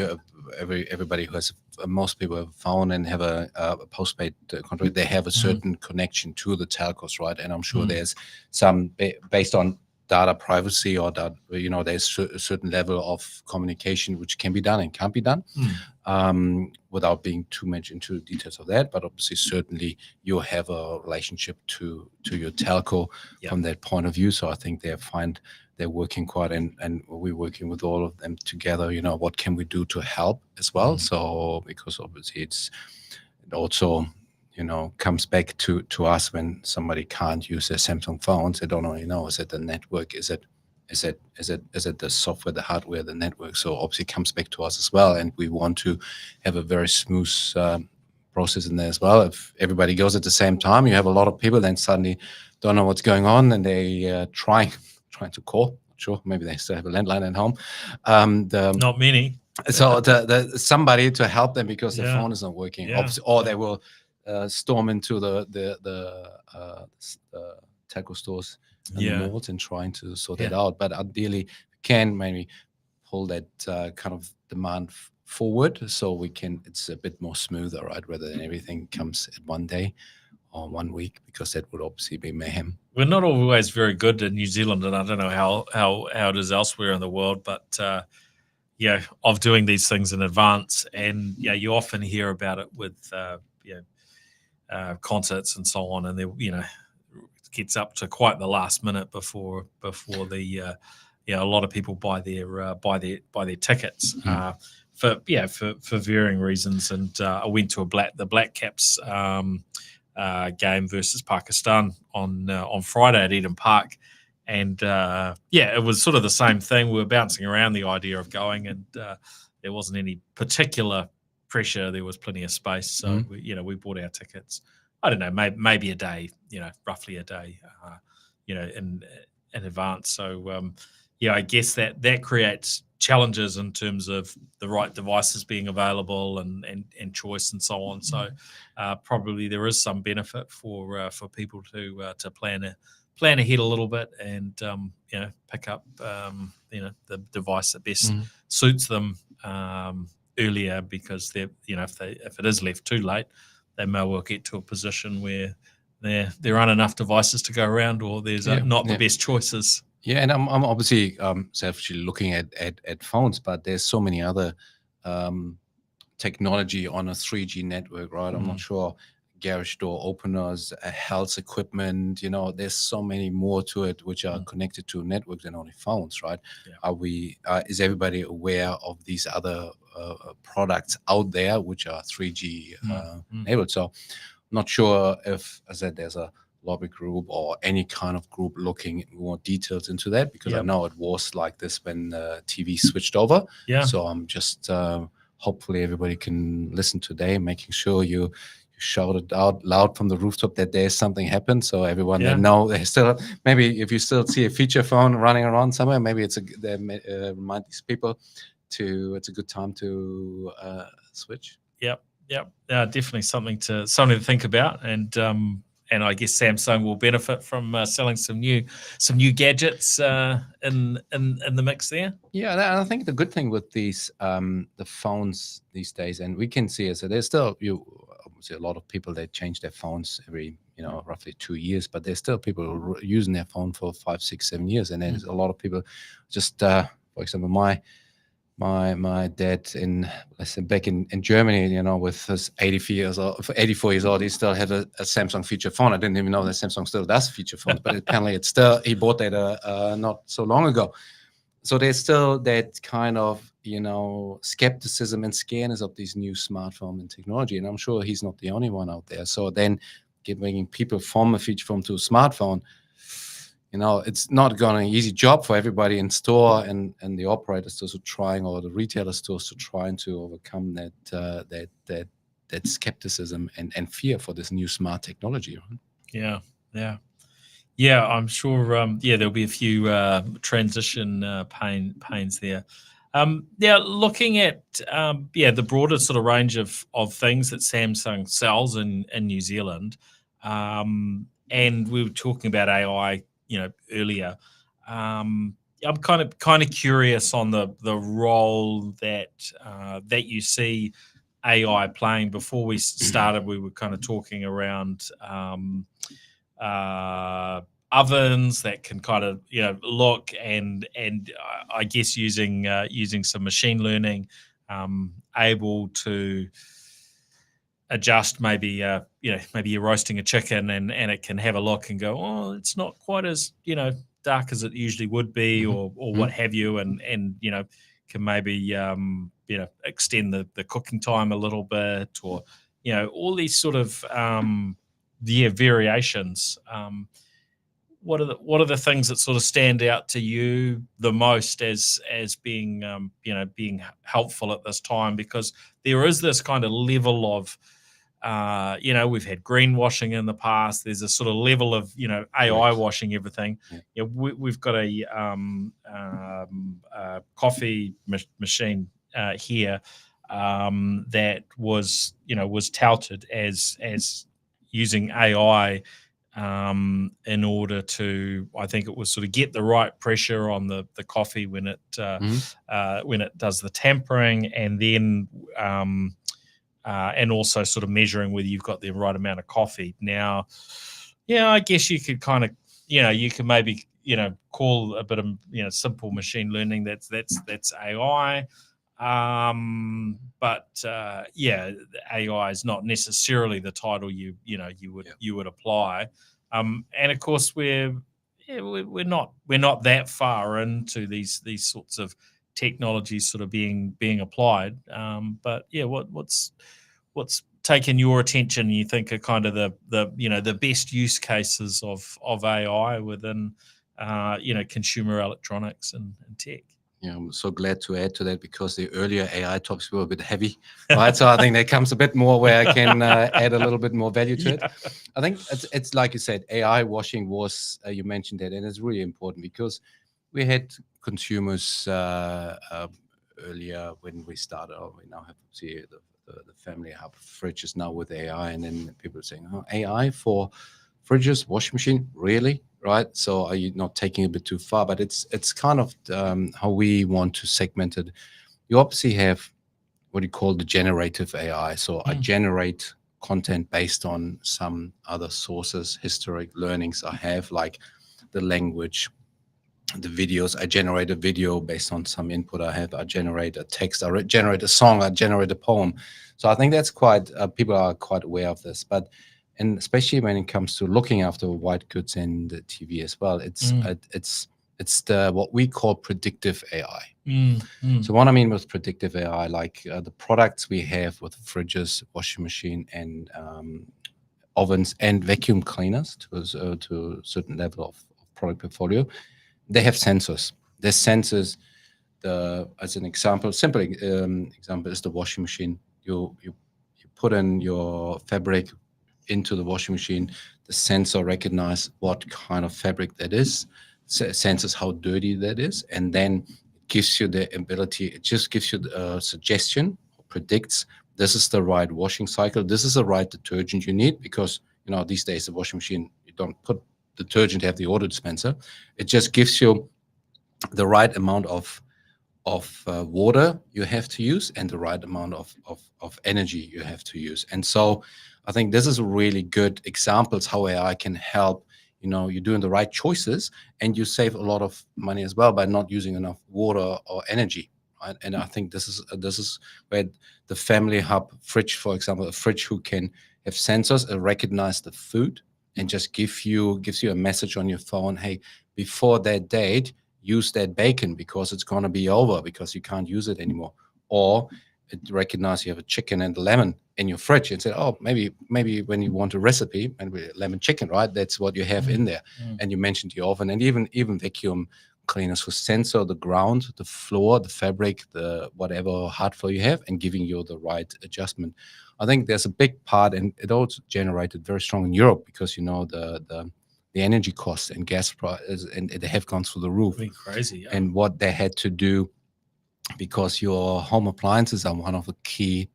everybody who has most people have a phone and have a postpaid contract, they have a certain connection to the telcos, right? And I'm sure there's some based on data privacy or that there's a certain level of communication which can be done and can't be done, without being too much into the details of that. But obviously, certainly you have a relationship to your telco from that point of view. So I think they're working quite, and we're working with all of them together. What can we do to help as well? So because obviously it also comes back to us when somebody can't use their Samsung phones. They don't really know, is it the network? Is it the software, the hardware, the network? So obviously it comes back to us as well, and we want to have a very smooth process in there as well. If everybody goes at the same time, you have a lot of people then suddenly don't know what's going on, and they trying to call. Sure, maybe they still have a landline at home. Not many. So somebody to help them because their phone is not working, or they will storm into the tackle stores and the malls and trying to sort that out. But ideally, can maybe pull that kind of demand forward so it's a bit more smoother, right? Rather than everything comes at one day or 1 week, because that would obviously be mayhem. We're not always very good in New Zealand, and I don't know how it is elsewhere in the world, but of doing these things in advance. And you often hear about it with concerts and so on, and it gets up to quite the last minute before the a lot of people buy their tickets for varying reasons. And I went to the Black Caps game versus Pakistan on Friday at Eden Park, and it was sort of the same thing. We were bouncing around the idea of going, and there wasn't any particular pressure. There was plenty of space, so we bought our tickets. I don't know, maybe a day, roughly a day, in advance. So I guess that creates challenges in terms of the right devices being available and choice and so on. So probably there is some benefit for people to plan ahead a little bit and pick up the device that best suits them earlier, because if it is left too late, they may well get to a position where there aren't enough devices to go around, or there's not the best choices. Yeah, and I'm obviously selfishly looking at phones, but there's so many other technology on a 3G network, right? I'm not sure. Garage door openers, health equipment, there's so many more to it which are connected to a network than only phones, right? Yeah. Is everybody aware of these other products out there which are 3G enabled? So I'm not sure if, as I said, there's a lobby group or any kind of group looking more details into that, because I know it was like this when TV switched over. Yeah. So I'm just hopefully everybody can listen today, making sure you shout it out loud from the rooftop that there's something happened, so everyone that know they still, maybe if you still see a feature phone running around somewhere, maybe remind these people it's a good time to switch. Yep. Definitely something to think about, and I guess Samsung will benefit from selling some new gadgets in the mix there. Yeah, and I think the good thing with these the phones these days, and we can see is that there's still obviously a lot of people that change their phones every roughly 2 years, but there's still people using their phone for 5, 6, 7 years, and there's a lot of people just for example, my dad back in Germany, with his 84 years old, he still had a Samsung feature phone. I didn't even know that Samsung still does feature phones, but apparently he bought that not so long ago. So there's still that kind of skepticism and scareness of these new smartphone and technology, and I'm sure he's not the only one out there. So then bringing people from a feature phone to a smartphone, it's not going to be an easy job for everybody in store and the operators to trying, or the retailer stores to trying to overcome that skepticism and fear for this new smart technology. Right? Yeah, I'm sure. There'll be a few transition pains there. Looking at the broader sort of range of things that Samsung sells in New Zealand, and we were talking about AI, earlier. I'm kind of curious on the role that you see AI playing. Before we started, we were kind of talking around ovens that can kind of look and I guess using some machine learning, able to adjust maybe you're roasting a chicken and it can have a look and go, oh, it's not quite as dark as it usually would be, or what have you, and can maybe extend the cooking time a little bit, or all these sort of variations. What are the things that sort of stand out to you the most as being being helpful at this time? Because there is this kind of level of we've had greenwashing in the past. There's a sort of level of AI washing everything. Yeah. We've got a coffee machine here that was touted as using AI in order to, I think it was sort of get the right pressure on the coffee when it does the tampering, and then and also sort of measuring whether you've got the right amount of coffee. Now, I guess you could kind of, you can maybe, call a bit of, simple machine learning. That's AI. But AI is not necessarily the title you would apply. And of course we're not that far into these sorts of technologies sort of being applied. But what's taken your attention, you think, are kind of the best use cases of AI within consumer electronics and tech? I'm so glad to add to that, because the earlier AI topics were a bit heavy, right? So I think there comes a bit more where I can add a little bit more value to it. I think it's like you said, AI washing was, you mentioned that, and it's really important because we had consumers earlier when we started. Oh, we now have to see the family hub fridges now with AI, and then people are saying, "Oh, AI for fridges, washing machine, really?" Right? So are you not taking it a bit too far? But it's kind of how we want to segment it. You obviously have what you call the generative AI. So I generate content based on some other sources, historic learnings I have, like the language, the videos. I generate a video based on some input I have. I generate a text. I generate a song. I generate a poem. So I think that's quite, people are quite aware of this. But, and especially when it comes to looking after white goods and the TV as well, it's the what we call predictive AI. So what I mean with predictive AI, like the products we have with fridges, washing machine, and ovens and vacuum cleaners to a certain level of product portfolio, they have sensors. There's sensors. As an example, simple example is the washing machine. You put in your fabric into the washing machine. The sensor recognizes what kind of fabric that is, senses how dirty that is, and then gives you the ability. It just gives you a suggestion, predicts this is the right washing cycle. This is the right detergent you need, because these days the washing machine, you don't put detergent to have the auto dispenser. It just gives you the right amount of water you have to use and the right amount of energy you have to use. And so I think this is a really good examples how AI can help. You're doing the right choices and you save a lot of money as well by not using enough water or energy. Right? And I think this is where the family hub fridge, for example, a fridge who can have sensors and recognize the food and just gives you a message on your phone, hey, before that date, use that bacon because it's going to be over because you can't use it anymore. Or it recognizes you have a chicken and a lemon in your fridge and say, oh, maybe when you want a recipe, maybe lemon chicken, right? That's what you have in there. And you mentioned the oven and even vacuum cleaners who sensor the ground, the floor, the fabric, the whatever hard floor you have, and giving you the right adjustment. I think there's a big part, and it also generated very strong in Europe because the energy costs and gas prices, and they have gone through the roof. Crazy, yeah. And what they had to do, because your home appliances are one of the key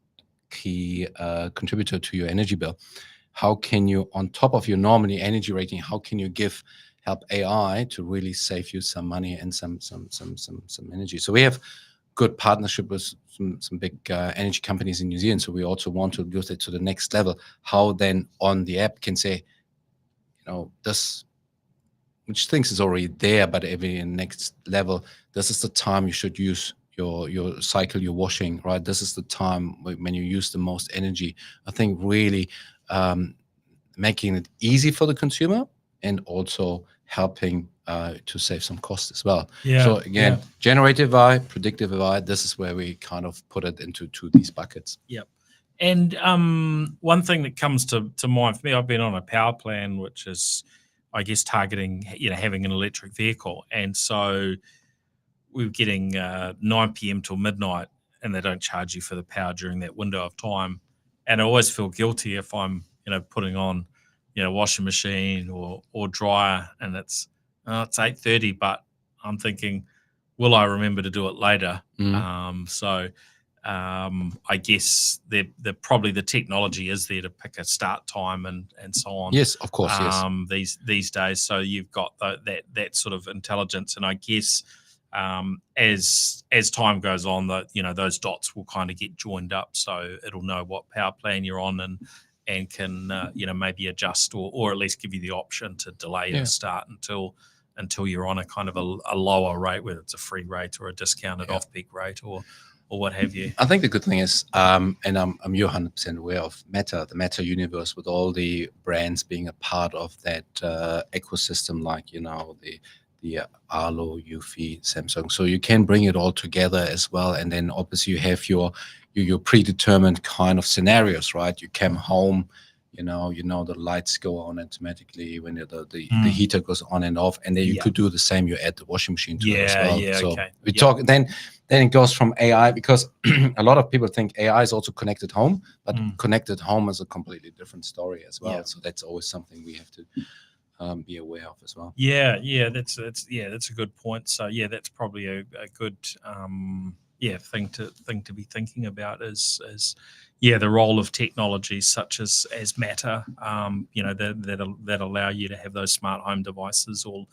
contributor to your energy bill. How can you, on top of your normally energy rating, how can you help AI to really save you some money and some energy? So we have good partnership with some big energy companies in New Zealand. So we also want to use it to the next level. How then on the app can say, this, which things is already there, but every next level, this is the time you should use your cycle, your washing, right? This is the time when you use the most energy. I think really making it easy for the consumer and also helping to save some costs as well. Yeah. So again, generative AI, predictive AI, this is where we kind of put it into these buckets. Yep. And one thing that comes to mind for me, I've been on a power plan, which is, I guess, targeting, having an electric vehicle. And so we're getting 9 p.m. till midnight, and they don't charge you for the power during that window of time. And I always feel guilty if I'm, putting on, washing machine or dryer, and it's 8:30, but I'm thinking, will I remember to do it later? I guess probably the technology is there to pick a start time and so on. Yes, of course. Yes. These days, so you've got that sort of intelligence, and I guess as time goes on, those dots will kind of get joined up, so it'll know what power plan you're on and can maybe adjust or at least give you the option to delay the start until you're on a kind of a lower rate, whether it's a free rate or a discounted off-peak rate or what have you. I think the good thing is, and I'm 100% aware of Meta, the Meta universe, with all the brands being a part of that ecosystem, like the Arlo, Eufy, Samsung. So you can bring it all together as well, and then obviously you have your predetermined kind of scenarios, right? You came home the lights go on automatically when the heater goes on and off, and then you Yeah. could do the same. You add the washing machine to it as well. So okay. we talk then it goes from AI, because a lot of people think AI is also connected home, but connected home is a completely different story as well. Yeah. So that's always something we have to be aware of as well. Yeah, that's a good point. So yeah, that's probably a good thing to be thinking about is the role of technologies such as Matter, that allow you to have those smart home devices all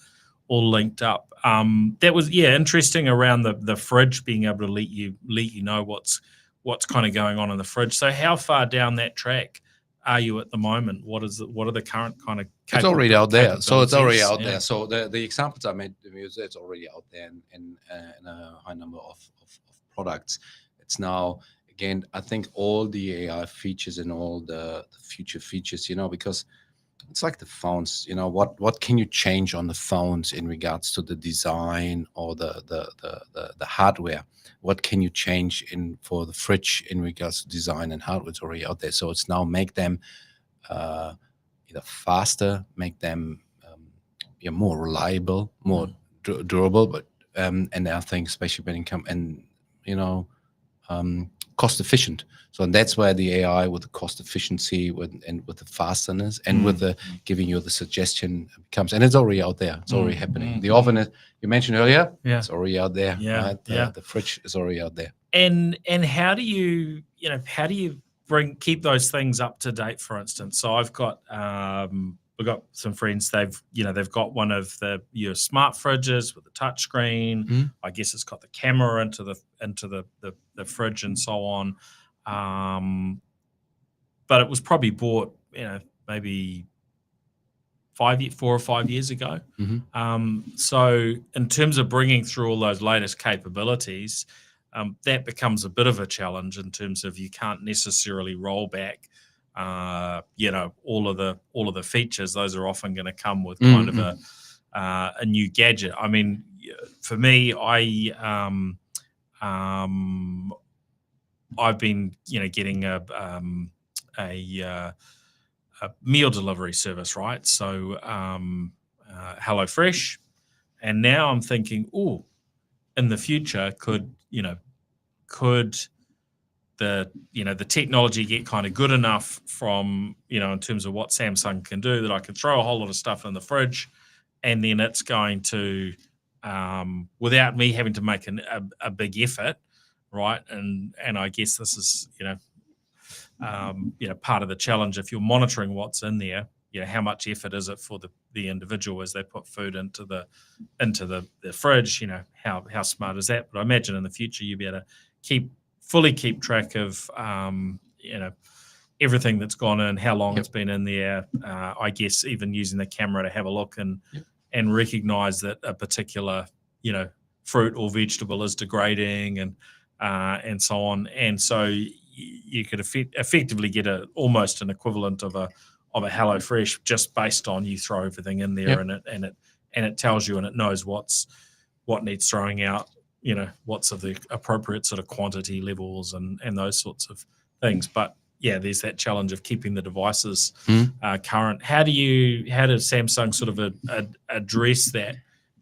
linked up. That was interesting around the fridge being able to let you know what's kind of going on in the fridge. So how far down that track are you at the moment? What are the current kind of it's already out there. So it's already out Yeah. there. So the examples I made, it's already out there in a high number of products. It's now, again, I think all the AI features and all the future features, because it's like the phones, what can you change on the phones in regards to the design or the hardware? What can you change for the fridge in regards to design and hardware? It's already out there. So it's now make them either faster, make them more reliable, more durable, but and I think especially when it comes cost efficient. So that's where the AI with the cost efficiency and with the fastness and with the giving you the suggestion comes, and it's already out there. It's already happening. The oven is, you mentioned earlier, it's already out there. Yeah, right? The fridge is already out there. And how do you keep those things up to date? For instance, so I've got we've got some friends. They've got one of your smart fridges with a touch screen. I guess it's got the camera into the fridge and so on. But it was probably bought, maybe 4 or 5 years ago. So in terms of bringing through all those latest capabilities, that becomes a bit of a challenge in terms of you can't necessarily roll back, all of the features. Those are often going to come with kind of a new gadget. I mean, for me, I've been, getting a meal delivery service, right? So HelloFresh, and now I'm thinking, in the future, could the technology get kind of good enough from, in terms of what Samsung can do, that I can throw a whole lot of stuff in the fridge, and then it's going to, without me having to make a big effort, right? And I guess this is, part of the challenge. If you're monitoring what's in there, how much effort is it for the individual as they put food into the fridge? How smart is that? But I imagine in the future you'll be able to fully keep track of everything that's gone in, how long it's been in there. I guess even using the camera to have a look and recognize that a particular fruit or vegetable is degrading and so on. And so you could effectively get almost an equivalent of a HelloFresh just based on you throw everything in there and it tells you, and it knows what needs throwing out, what's of the appropriate sort of quantity levels and those sorts of things. But there's that challenge of keeping the devices current. How does Samsung sort of address that,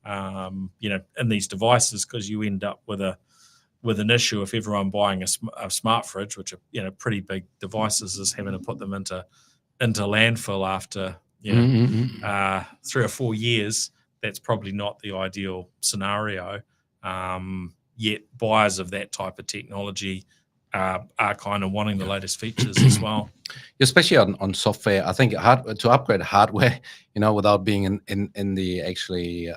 in these devices? Because you end up with an issue if everyone buying a smart fridge, which are pretty big devices, is having to put them into landfill after 3 or 4 years. That's probably not the ideal scenario. Yet buyers of that type of technology are kind of wanting the latest features as well. Especially on software, I think to upgrade hardware, without being in the actually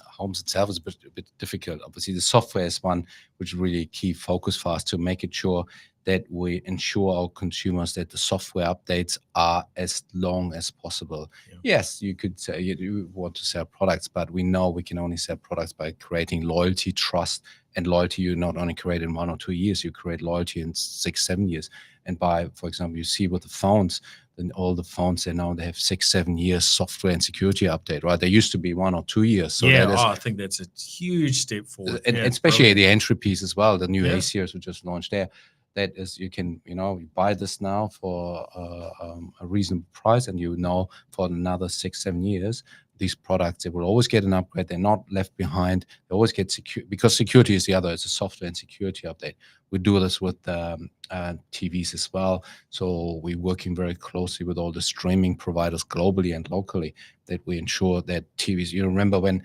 homes itself is a bit difficult. Obviously, the software is one which is really key focus for us to make it sure that we ensure our consumers that the software updates are as long as possible. Yes, you could say you want to sell products, but we know we can only sell products by creating loyalty, trust, and loyalty. You not only create in 1 or 2 years, you create loyalty in 6, 7 years. And for example, you see with the phones, then all the phones, they have 6, 7 years software and security update, right? They used to be 1 or 2 years. So I think that's a huge step forward. And especially the entry piece as well, the new A series we just launched there. that is, you can, you buy this now for a reasonable price, and for another 6-7 years, these products, they will always get an upgrade. They're not left behind. They always get secure, because security is the other. It's a software and security update. We do this with TVs as well. So we're working very closely with all the streaming providers globally and locally, that we ensure that TVs. You remember when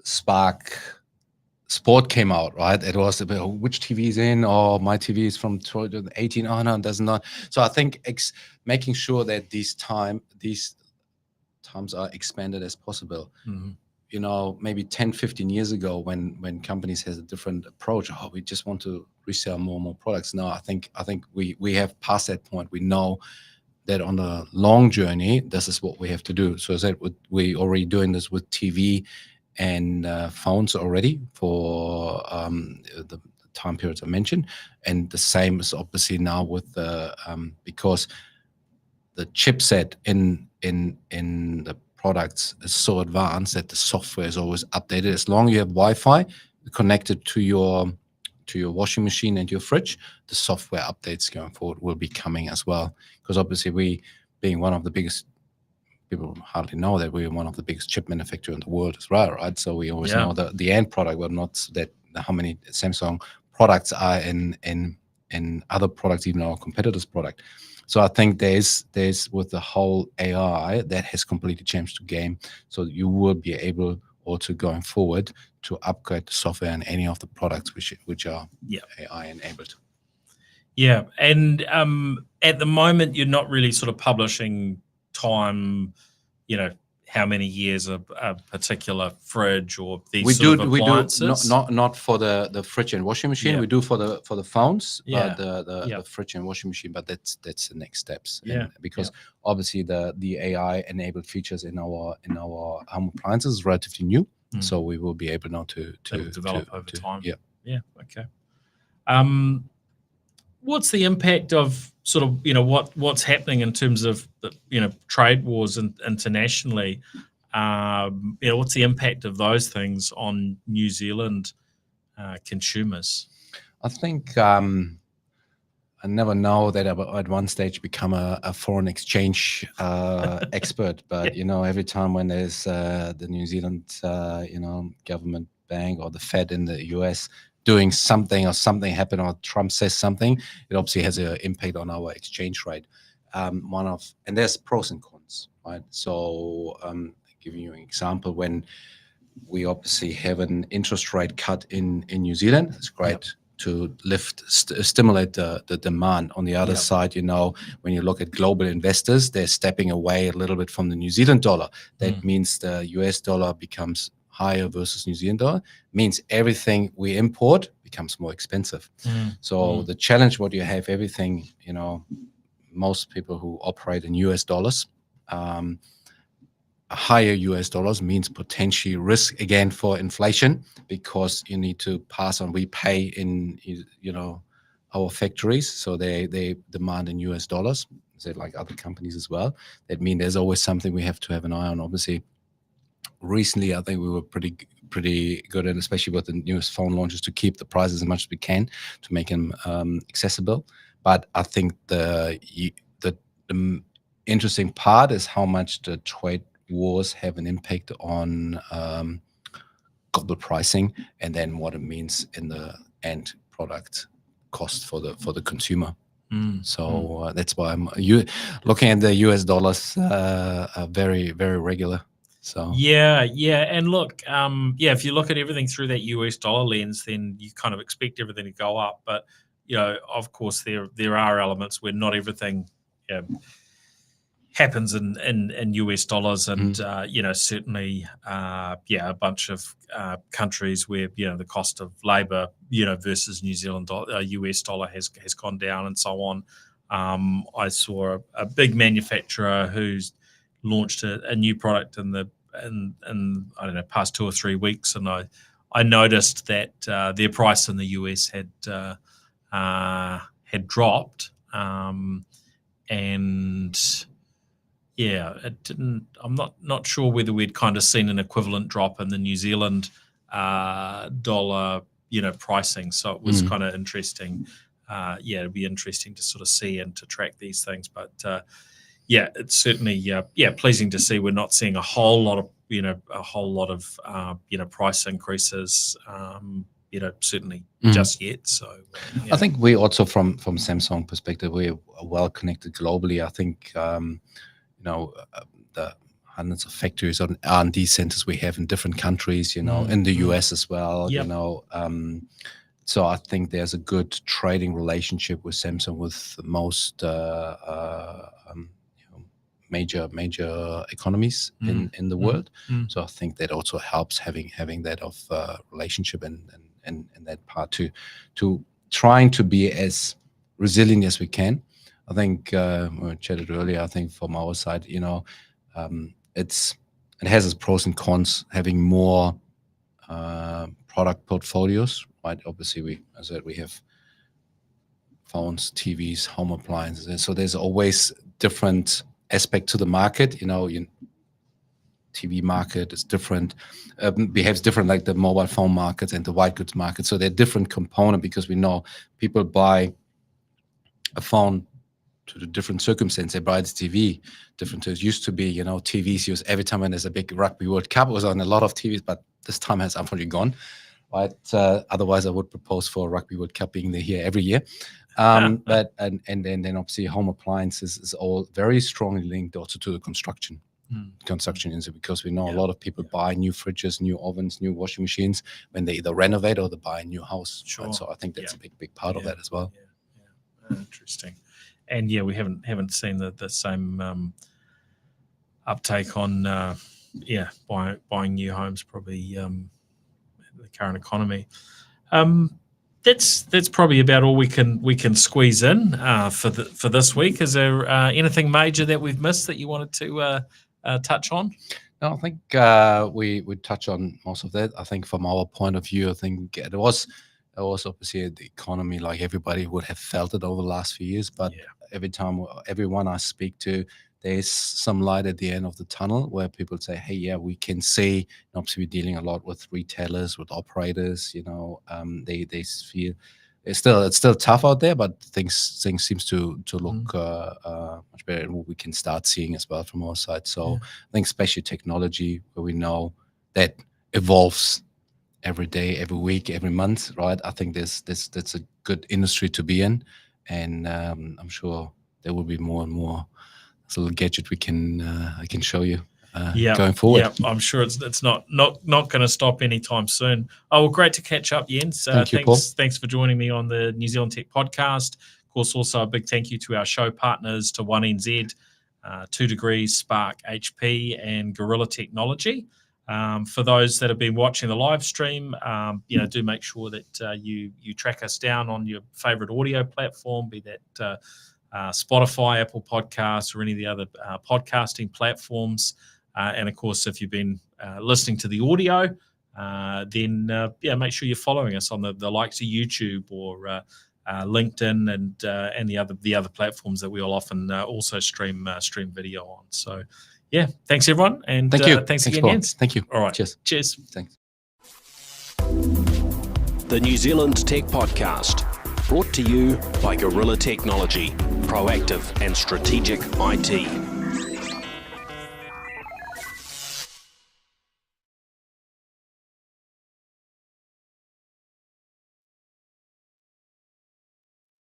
Spark Sport came out, right? It was about which TV is in, or my TV is from 2018. Oh no, it does not. So I think making sure that these times are expanded as possible. Maybe 10-15 years ago, when companies has a different approach, we just want to resell more and more products. Now I think we have passed that point. We know that on a long journey, this is what we have to do. So as I said, we already doing this with TV and phones already for the time periods I mentioned, and the same is obviously now with the because the chipset in the products is so advanced that the software is always updated. As long as you have Wi-Fi connected to your washing machine and your fridge, the software updates going forward will be coming as well. Because obviously, we, being one of the biggest, people hardly know that we're one of the biggest chip manufacturers in the world as well, right? So we always know the end product, but not that how many Samsung products are in other products, even our competitors' product. So I think there's with the whole AI, that has completely changed the game. So you will be able also going forward to upgrade the software in any of the products which are AI enabled. Yeah, and at the moment, you're not really sort of publishing time, how many years a particular fridge or these sort of appliances? We do not for the fridge and washing machine. We do for the phones, Yeah. but the fridge and washing machine. But that's the next steps. Yeah. Because obviously the AI enabled features in our home appliances is relatively new, so we will be able now to develop over time. Yeah. Yeah. Okay. What's the impact of sort of what's happening in terms of the trade wars internationally? What's the impact of those things on New Zealand consumers? I think I never know that I will at one stage become a foreign exchange expert, but every time when there's the New Zealand government bank or the Fed in the US doing something, or something happen, or Trump says something, it obviously has an impact on our exchange rate. And there's pros and cons, right? So giving you an example, when we obviously have an interest rate cut in New Zealand, it's great to stimulate the demand. On the other side, when you look at global investors, they're stepping away a little bit from the New Zealand dollar. That means the US dollar becomes higher versus New Zealand dollar, means everything we import becomes more expensive. So the challenge, what you have, everything, most people who operate in US dollars, higher US dollars means potentially risk again for inflation, because you need to pass on, we pay in, our factories, so they demand in US dollars, so like other companies as well. That means there's always something we have to have an eye on. Obviously, recently, I think we were pretty good, and especially with the newest phone launches, to keep the prices as much as we can to make them accessible. But I think the interesting part is how much the trade wars have an impact on global pricing, and then what it means in the end product cost for the consumer. So that's why I'm looking at the US dollars very, very regular. So yeah, and look, if you look at everything through that US dollar lens, then you kind of expect everything to go up. But of course, there are elements where not everything happens in US dollars, and certainly a bunch of countries where the cost of labor versus New Zealand US dollar has gone down, and so on. I saw a big manufacturer who's launched a new product in I don't know, past 2 or 3 weeks, and I noticed that their price in the US had dropped, and it didn't. I'm not sure whether we'd kind of seen an equivalent drop in the New Zealand dollar pricing. So it was kind of interesting. It'd be interesting to sort of see and to track these things. But it's certainly pleasing to see we're not seeing a whole lot of price increases. Certainly just yet. So I think we also from Samsung perspective, we're well connected globally. I think the hundreds of factories and R&D centers we have in different countries, in the US as well. Yep. So I think there's a good trading relationship with Samsung with most major economies in the world. So I think that also helps having that of relationship and that part to trying to be as resilient as we can. I think we chatted earlier. I think from our side, it has its pros and cons having more product portfolios. Right, obviously we have phones, TVs, home appliances, and so there's always different aspect to the market. TV market is different, behaves different like the mobile phone market and the white goods market. So they're different component because we know people buy a phone to the different circumstance. They buy the TV different. It used to be, TVs used every time when there's a big Rugby World Cup. It was on a lot of TVs, but this time has unfortunately gone. Right. Otherwise, I would propose for a Rugby World Cup being here every year. But then obviously home appliances is all very strongly linked also to the construction industry, because we know a lot of people buy new fridges, new ovens, new washing machines when they either renovate or they buy a new house. Sure. Right? So I think that's a big part of that as well. Interesting. And we haven't seen the same uptake on buying new homes probably. The current economy. That's probably about all we can squeeze in for this week. Is there anything major that we've missed that you wanted to touch on? No, I think we touch on most of that. I think from our point of view, I think it was obviously the economy, like everybody would have felt it over the last few years. But everyone I speak to, there's some light at the end of the tunnel where people say, hey, we can see, obviously we're dealing a lot with retailers, with operators, they feel it's still tough out there, but things seems to look much better, and what we can start seeing as well from our side. So I think especially technology, where we know that evolves every day, every week, every month, right? I think that's a good industry to be in, and I'm sure there will be more and more little gadget I can show you going forward. Yeah, I'm sure it's not going to stop anytime soon. Oh, well, great to catch up, Jens. Thank you, Paul. Thanks for joining me on the New Zealand Tech Podcast. Of course, also a big thank you to our show partners, to 1NZ, 2 Degrees, Spark HP, and Gorilla Technology. For those that have been watching the live stream, do make sure that you track us down on your favorite audio platform, be that Spotify, Apple Podcasts, or any of the other podcasting platforms. And of course, if you've been listening to the audio, then make sure you're following us on the likes of YouTube or LinkedIn and the other platforms that we'll often also stream video on. So, thanks everyone, and thank you. Thanks again, Jens. Thank you. All right. Cheers. Thanks. The New Zealand Tech Podcast, brought to you by Gorilla Technology, proactive and strategic IT.